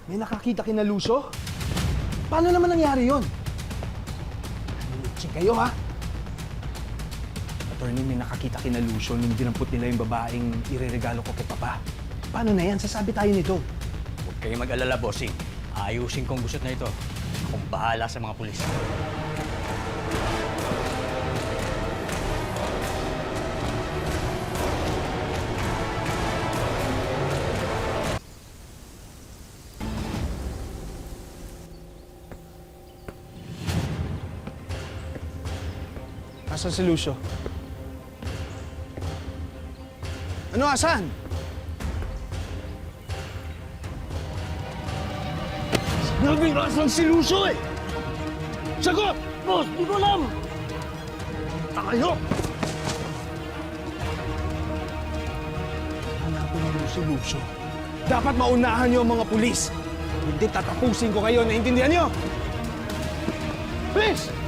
May nakakita kina Lucio? Paano naman nangyari yun? Check kayo, ha? Attorney, may nakakita kina Lucio nung dinampot nila yung babaeng ireregalo ko kay Papa. Paano na yan? Sasabi tayo nito. Huwag kayong mag-alala, bossing. Ayusin kong gusot na ito. Akong bahala sa mga pulis. Asan si Lucio? Ano, asan? Sinabing asan si Lucio eh! Sagot! Boss, di ko alam! Tayo! Hanapin niyo si Lucio. Dapat maunahan niyo ang mga pulis. Hindi tatapusin ko kayo, naintindihan niyo? Please!